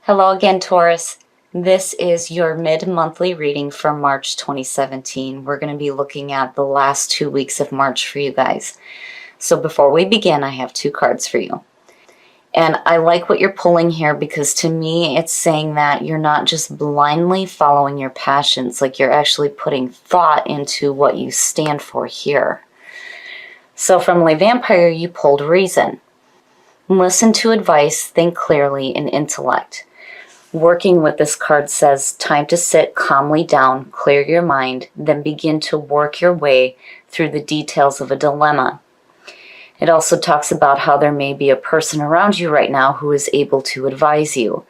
Hello again, Taurus. This is your mid-monthly reading for March 2017. We're going to be looking at the last 2 weeks of March for you guys. So before we begin, I have 2 cards for you. And I like what you're pulling here because to me, it's saying that you're not just blindly following your passions, like you're actually putting thought into what you stand for here. So from Le Vampire, you pulled reason. Listen to advice, think clearly, and intellect. Working with this card says, time to sit calmly down, clear your mind, then begin to work your way through the details of a dilemma. It also talks about how there may be a person around you right now who is able to advise you.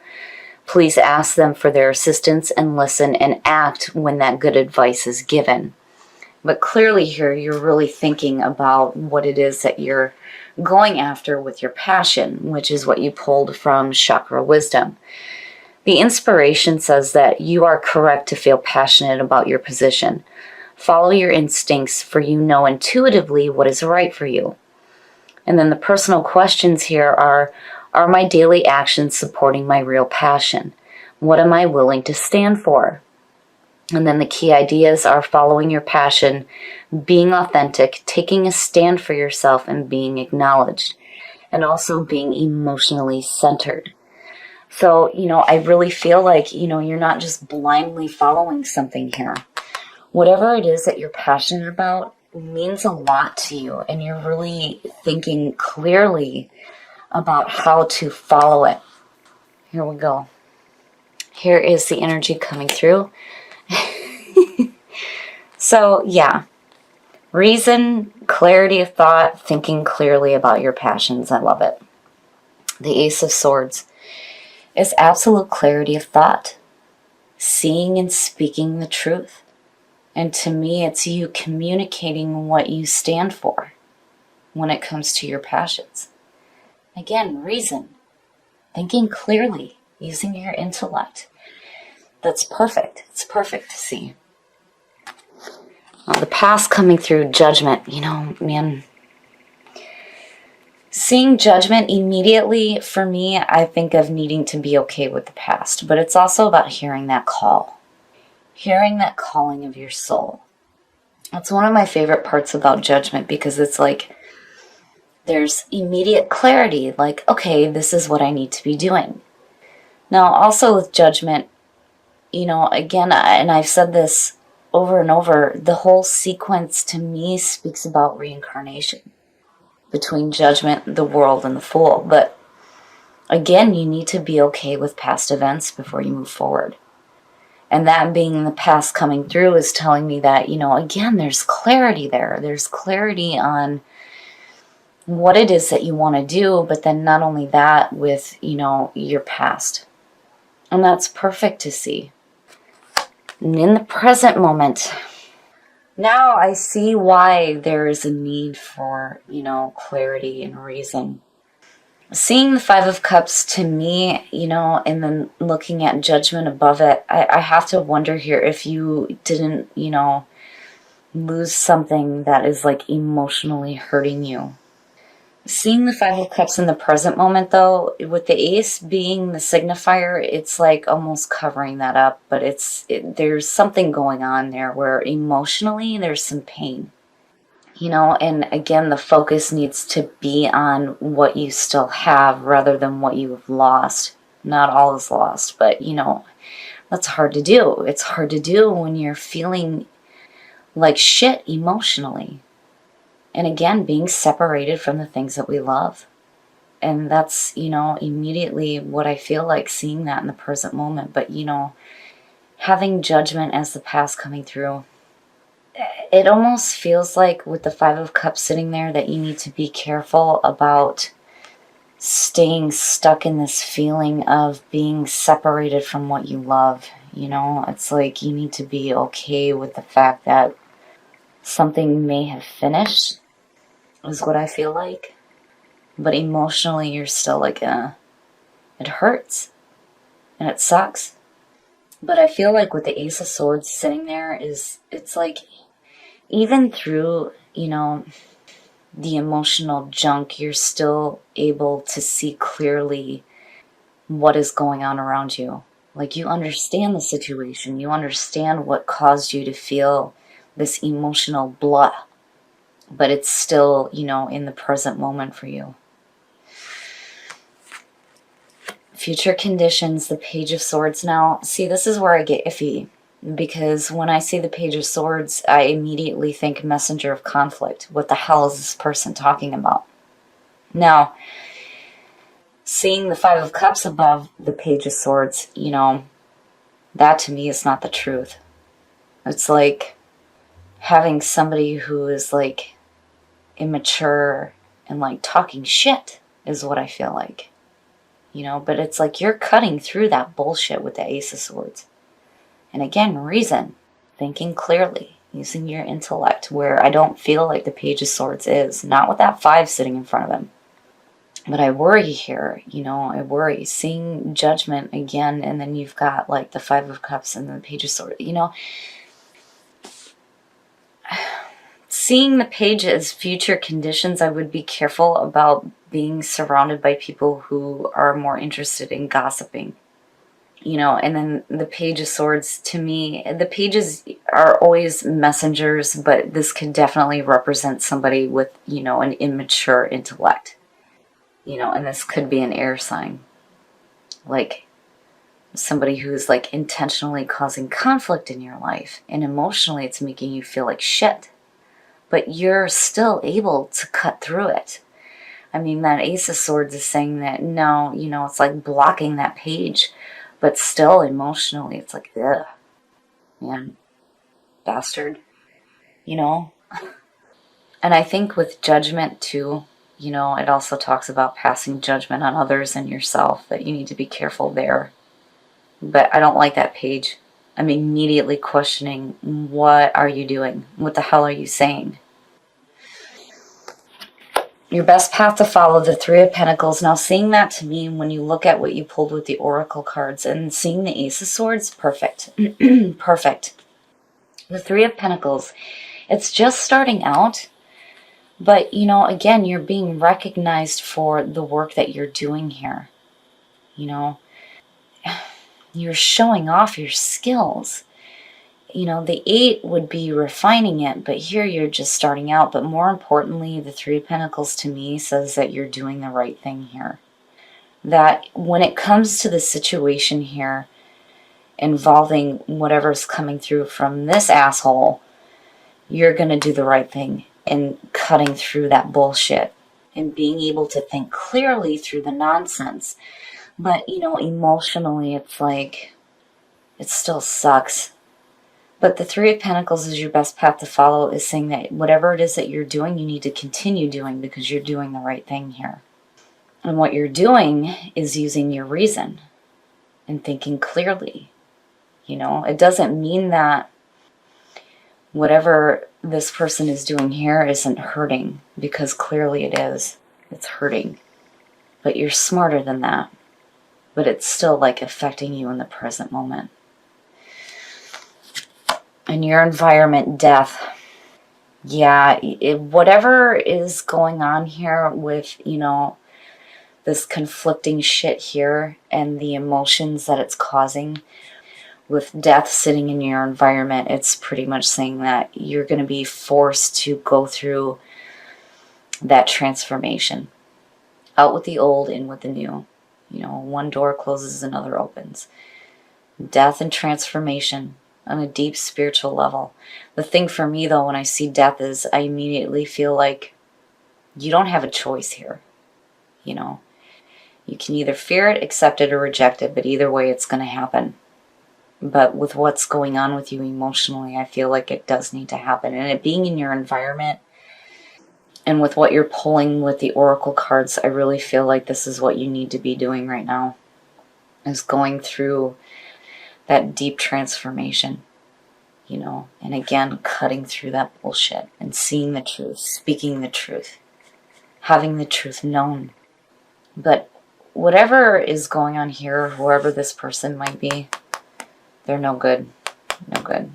Please ask them for their assistance and listen and act when that good advice is given. But clearly here, you're really thinking about what it is that you're going after with your passion, which is what you pulled from Chakra Wisdom. The inspiration says that you are correct to feel passionate about your position. Follow your instincts, for you know intuitively what is right for you. And then the personal questions here are my daily actions supporting my real passion? What am I willing to stand for? And then the key ideas are following your passion, being authentic, taking a stand for yourself, and being acknowledged. And also being emotionally centered. So, I really feel like, you're not just blindly following something here. Whatever it is that you're passionate about means a lot to you, and you're really thinking clearly about how to follow it. Here we go. Here is the energy coming through. So, yeah. Reason, clarity of thought, thinking clearly about your passions. I love it. The Ace of Swords is absolute clarity of thought, seeing and speaking the truth. And to me, it's you communicating what you stand for when it comes to your passions. Again, reason, thinking clearly, using your intellect. That's perfect. It's perfect to see. The past coming through, judgment, man. Seeing judgment immediately, for me, I think of needing to be okay with the past. But it's also about hearing that call. Hearing that calling of your soul. That's one of my favorite parts about judgment, because it's like there's immediate clarity. Like, okay, this is what I need to be doing. Now, also with judgment, again, and I've said this over and over, the whole sequence to me speaks about reincarnation. Between judgment, the world, and the fool. But again, you need to be okay with past events before you move forward. And that being the past coming through is telling me that, again, there's clarity there. There's clarity on what it is that you want to do, but then not only that with, your past. And that's perfect to see. And in the present moment, now I see why there is a need for, clarity and reason. Seeing the Five of Cups to me, and then looking at judgment above it, I have to wonder here if you didn't, lose something that is like emotionally hurting you. Seeing the Five of Cups in the present moment, though, with the Ace being the signifier, it's like almost covering that up. But there's something going on there where emotionally there's some pain. And again, the focus needs to be on what you still have rather than what you have lost. Not all is lost, but, that's hard to do. It's hard to do when you're feeling like shit emotionally. And again, being separated from the things that we love. And that's, immediately what I feel like seeing that in the present moment. But, having judgment as the past coming through, it almost feels like with the Five of Cups sitting there that you need to be careful about staying stuck in this feeling of being separated from what you love. It's like you need to be okay with the fact that something may have finished, is what I feel like. But emotionally, you're still like, it hurts. And it sucks. But I feel like with the Ace of Swords sitting there it's like, even through, the emotional junk, you're still able to see clearly what is going on around you. Like, you understand the situation. You understand what caused you to feel this emotional blah. But it's still, in the present moment for you. Future conditions, the Page of Swords. Now, see, this is where I get iffy. Because when I see the Page of Swords, I immediately think messenger of conflict. What the hell is this person talking about? Now, seeing the Five of Cups above the Page of Swords, that to me is not the truth. It's like having somebody who is like immature and like talking shit is what I feel like. But it's like you're cutting through that bullshit with the Ace of Swords. And again, reason, thinking clearly, using your intellect, where I don't feel like the Page of Swords is. Not with that 5 sitting in front of him. But I worry here, I worry. Seeing Judgment again, and then you've got like the 5 of Cups and the Page of Swords, Seeing the Page as future conditions, I would be careful about being surrounded by people who are more interested in gossiping. And then the Page of Swords, to me, the pages are always messengers, but this could definitely represent somebody with, an immature intellect. And this could be an air sign. Like somebody who's like intentionally causing conflict in your life, and emotionally it's making you feel like shit. But you're still able to cut through it. I mean, that Ace of Swords is saying that, no, it's like blocking that page. But still, emotionally, it's like, ugh, man, bastard, And I think with Judgment, too, it also talks about passing judgment on others and yourself, that you need to be careful there. But I don't like that page. I'm immediately questioning, what are you doing? What the hell are you saying? Your best path to follow, the 3 of Pentacles. Now, seeing that to me, when you look at what you pulled with the Oracle cards and seeing the Ace of Swords, perfect. Perfect. The 3 of Pentacles, it's just starting out. But, again, you're being recognized for the work that you're doing here. You're showing off your skills. The 8 would be refining it, but here you're just starting out. But more importantly, the 3 of Pentacles to me says that you're doing the right thing here. That when it comes to the situation here involving whatever's coming through from this asshole, you're going to do the right thing in cutting through that bullshit and being able to think clearly through the nonsense. But, emotionally, it's like, it still sucks. But the 3 of Pentacles is your best path to follow, is saying that whatever it is that you're doing, you need to continue doing because you're doing the right thing here. And what you're doing is using your reason and thinking clearly. It doesn't mean that whatever this person is doing here isn't hurting, because clearly it is. It's hurting. But you're smarter than that. But it's still like affecting you in the present moment. And your environment, death. Yeah, whatever is going on here with, this conflicting shit here and the emotions that it's causing, with death sitting in your environment, it's pretty much saying that you're going to be forced to go through that transformation. Out with the old, in with the new. One door closes, another opens. Death and transformation on a deep spiritual level. The thing for me, though, when I see death is I immediately feel like you don't have a choice here. You can either fear it, accept it, or reject it, but either way it's going to happen. But with what's going on with you emotionally, I feel like it does need to happen. And it being in your environment, and with what you're pulling with the Oracle cards, I really feel like this is what you need to be doing right now, is going through that deep transformation, and again, cutting through that bullshit and seeing the truth, speaking the truth, having the truth known. But whatever is going on here, whoever this person might be, they're no good. No good.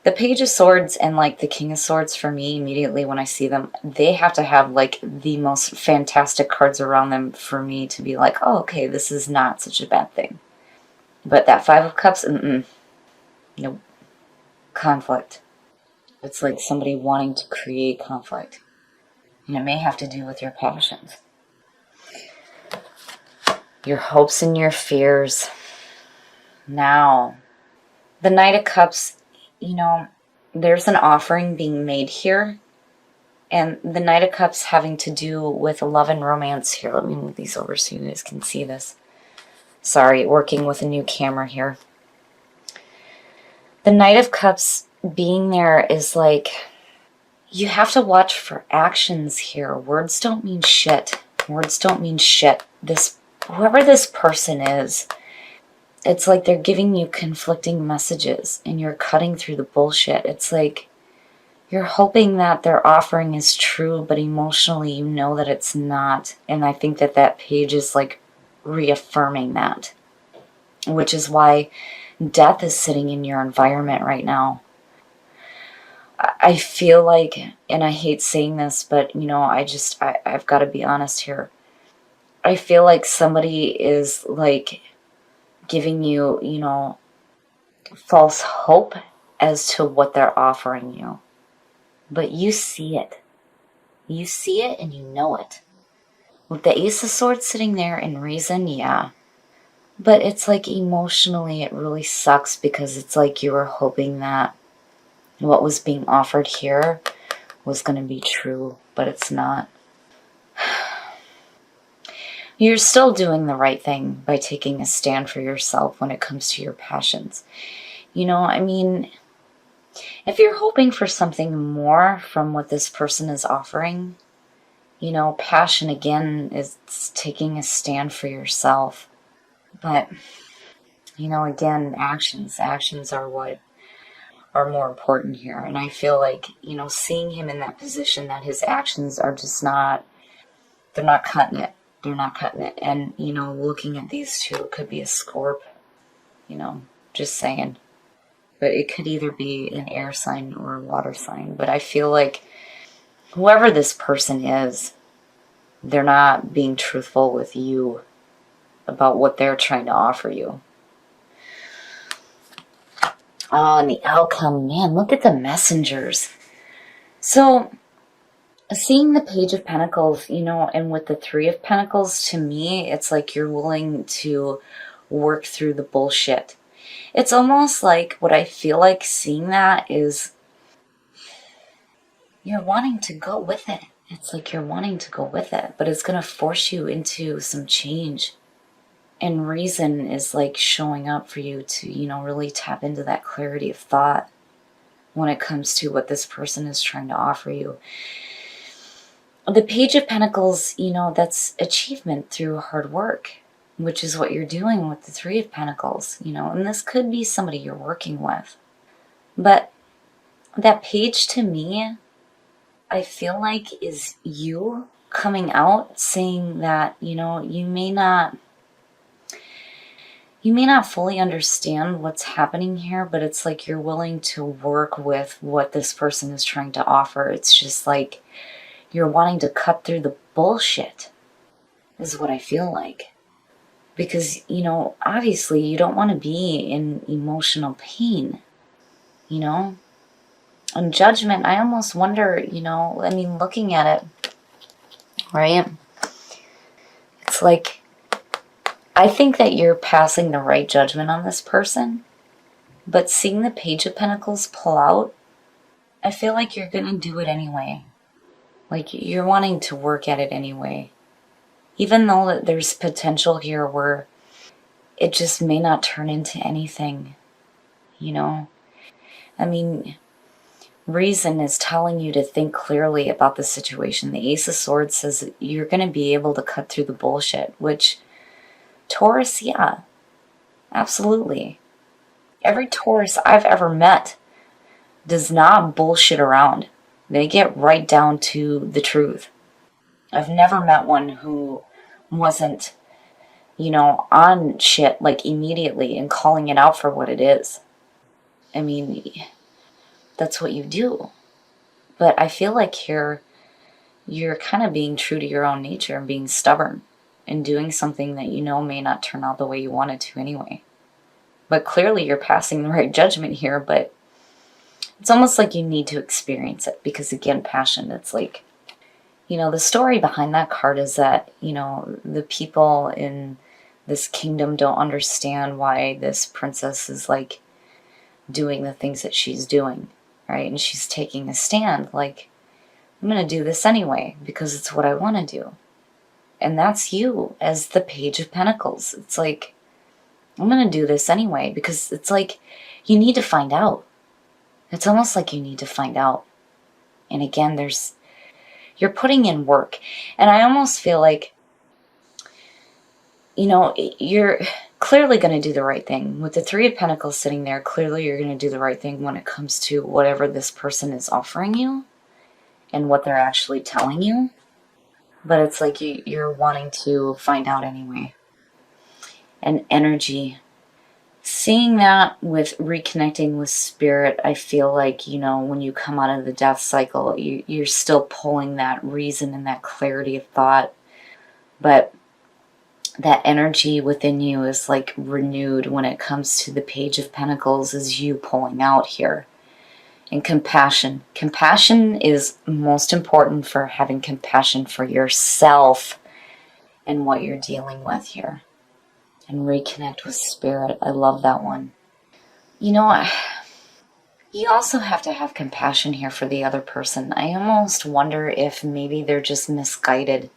The Page of Swords and like the King of Swords, for me, immediately when I see them, they have to have like the most fantastic cards around them for me to be like, oh, okay, this is not such a bad thing. But that Five of Cups, nope. Conflict. It's like somebody wanting to create conflict. And it may have to do with your passions, your hopes and your fears. Now, the Knight of Cups, there's an offering being made here. And the Knight of Cups having to do with love and romance here. Let me move these over so you guys can see this. Sorry, working with a new camera here. The Knight of Cups being there is like, you have to watch for actions here. Words don't mean shit. Words don't mean shit. Whoever this person is, it's like they're giving you conflicting messages and you're cutting through the bullshit. It's like you're hoping that their offering is true, but emotionally you know that it's not. And I think that page is like reaffirming that, which is why death is sitting in your environment right now. I feel like, and I hate saying this, but I've got to be honest here. I feel like somebody is like giving you, false hope as to what they're offering you. But you see it. You see it and you know it. With the Ace of Swords sitting there in reason, yeah. But it's like emotionally it really sucks because it's like you were hoping that what was being offered here was going to be true, but it's not. You're still doing the right thing by taking a stand for yourself when it comes to your passions. If you're hoping for something more from what this person is offering, passion again is taking a stand for yourself. But, again, actions are what are more important here. And I feel like, seeing him in that position, that his actions are just they're not cutting it. They're not cutting it. And, looking at these two, it could be a Scorp, just saying. But it could either be an air sign or a water sign. But I feel like whoever this person is, they're not being truthful with you about what they're trying to offer you. Oh, and the outcome, man, look at the messengers. So, seeing the Page of Pentacles, and with the Three of Pentacles, to me, it's like you're willing to work through the bullshit. It's almost like what I feel like seeing that is you're wanting to go with it. It's like you're wanting to go with it, but it's going to force you into some change. And reason is like showing up for you to, really tap into that clarity of thought when it comes to what this person is trying to offer you. The Page of Pentacles, that's achievement through hard work, which is what you're doing with the Three of Pentacles, and this could be somebody you're working with. But that page to me, I feel like is you coming out saying that, you may not fully understand what's happening here, but it's like you're willing to work with what this person is trying to offer. It's just like you're wanting to cut through the bullshit, is what I feel like. Because, obviously you don't want to be in emotional pain, On Judgment, I almost wonder, looking at it, right? It's like, I think that you're passing the right judgment on this person, but seeing the Page of Pentacles pull out, I feel like you're going to do it anyway. Like, you're wanting to work at it anyway. Even though that there's potential here where it just may not turn into anything, reason is telling you to think clearly about the situation. The Ace of Swords says that you're going to be able to cut through the bullshit, which, Taurus, yeah, absolutely. Every Taurus I've ever met does not bullshit around. They get right down to the truth. I've never met one who wasn't, on shit like immediately and calling it out for what it is. that's what you do. But I feel like you're kind of being true to your own nature and being stubborn and doing something that you know may not turn out the way you wanted to anyway. But clearly you're passing the right judgment here, but it's almost like you need to experience it because, again, passion, it's like, the story behind that card is that, the people in this kingdom don't understand why this princess is like doing the things that she's doing, right? And she's taking a stand like, I'm going to do this anyway because it's what I want to do. And that's you as the Page of Pentacles. It's like, I'm going to do this anyway because it's like you need to find out. It's almost like you need to find out. And again, you're putting in work. And I almost feel like, you're clearly going to do the right thing. With the Three of Pentacles sitting there, clearly you're going to do the right thing when it comes to whatever this person is offering you and what they're actually telling you. But it's like you're wanting to find out anyway. And energy. Seeing that with reconnecting with spirit, I feel like, when you come out of the death cycle, you're still pulling that reason and that clarity of thought. But that energy within you is like renewed when it comes to the Page of Pentacles, is you pulling out here. And compassion. Compassion is most important for having compassion for yourself and what you're dealing with here. And reconnect with spirit. I love that one. You also have to have compassion here for the other person. I almost wonder if maybe they're just misguided.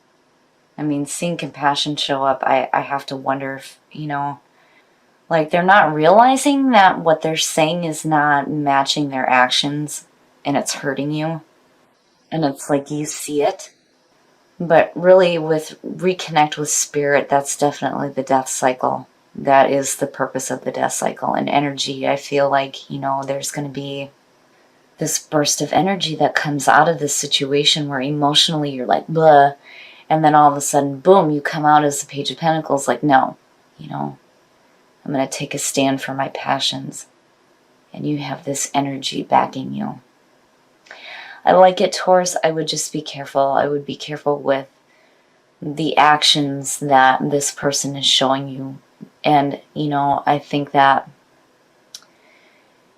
I mean, seeing compassion show up, I have to wonder if, like they're not realizing that what they're saying is not matching their actions and it's hurting you. And it's like you see it. But really, with reconnect with spirit, that's definitely the death cycle. That is the purpose of the death cycle. And energy, I feel like, there's going to be this burst of energy that comes out of this situation where emotionally you're like, blah. And then all of a sudden, boom, you come out as the Page of Pentacles like, no, I'm going to take a stand for my passions. And you have this energy backing you. I like it, Taurus. I would just be careful. I would be careful with the actions that this person is showing you. And, I think that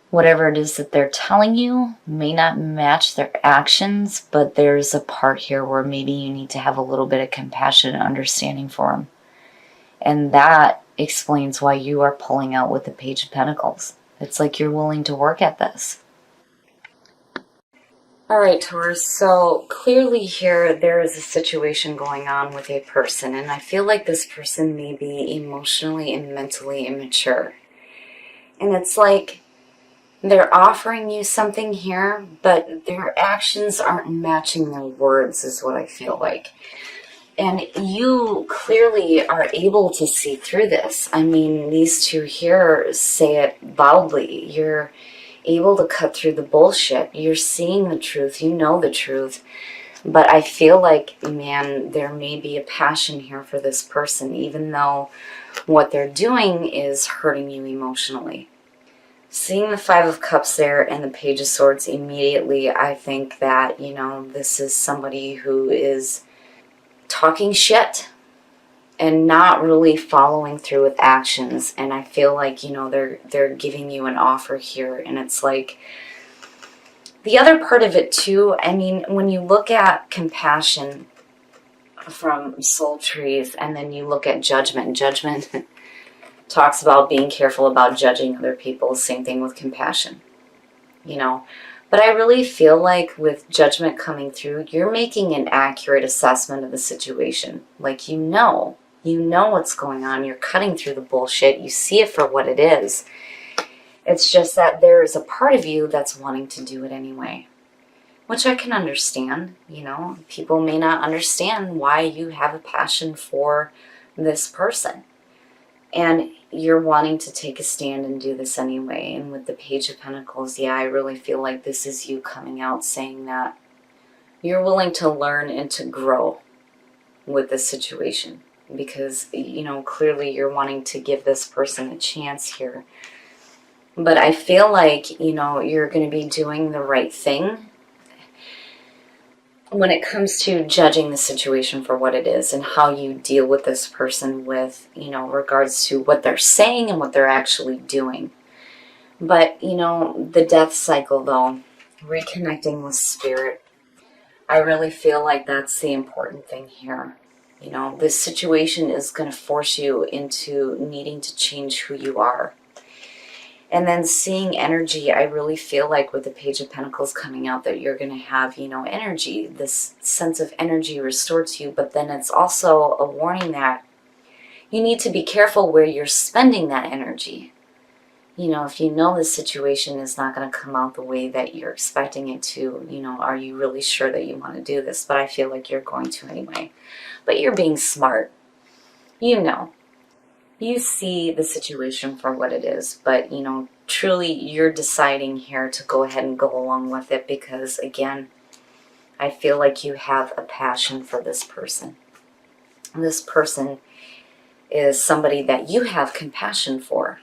whatever it is that they're telling you may not match their actions, but there's a part here where maybe you need to have a little bit of compassion and understanding for them. And that explains why you are pulling out with the Page of Pentacles. It's like you're willing to work at this. All right, Taurus, so clearly here there is a situation going on with a person, and I feel like this person may be emotionally and mentally immature. And it's like they're offering you something here, but their actions aren't matching their words, is what I feel like. And you clearly are able to see through this. I mean, these two here say it loudly. You're able to cut through the bullshit. You're seeing the truth. You know the truth. But I feel like, man, there may be a passion here for this person, even though what they're doing is hurting you emotionally. Seeing the Five of Cups there and the Page of Swords immediately, I think that, this is somebody who is talking shit and not really following through with actions. And I feel like, they're giving you an offer here. And it's like, the other part of it too, I mean, when you look at compassion from soul trees and then you look at judgment talks about being careful about judging other people. Same thing with compassion, But I really feel like with judgment coming through, you're making an accurate assessment of the situation. Like, you know what's going on. You're cutting through the bullshit. You see it for what it is. It's just that there is a part of you that's wanting to do it anyway, which I can understand. People may not understand why you have a passion for this person. And you're wanting to take a stand and do this anyway. And with the Page of Pentacles, yeah, I really feel like this is you coming out saying that you're willing to learn and to grow with this situation. Because, clearly you're wanting to give this person a chance here. But I feel like, you're going to be doing the right thing when it comes to judging the situation for what it is and how you deal with this person with, regards to what they're saying and what they're actually doing. But, the death cycle, though, reconnecting with spirit, I really feel like that's the important thing here. This situation is going to force you into needing to change who you are. And then seeing energy, I really feel like with the Page of Pentacles coming out that you're going to have, energy, this sense of energy restored to you. But then it's also a warning that you need to be careful where you're spending that energy. If you know the situation is not going to come out the way that you're expecting it to, are you really sure that you want to do this? But I feel like you're going to anyway. But you're being smart. You see the situation for what it is, but, truly you're deciding here to go ahead and go along with it because, again, I feel like you have a passion for this person. This person is somebody that you have compassion for,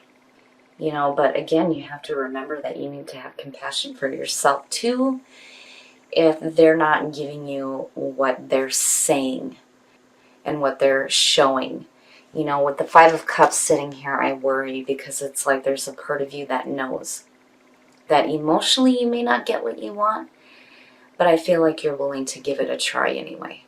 but again, you have to remember that you need to have compassion for yourself too if they're not giving you what they're saying and what they're showing. With the Five of Cups sitting here, I worry because it's like there's a part of you that knows that emotionally you may not get what you want, but I feel like you're willing to give it a try anyway.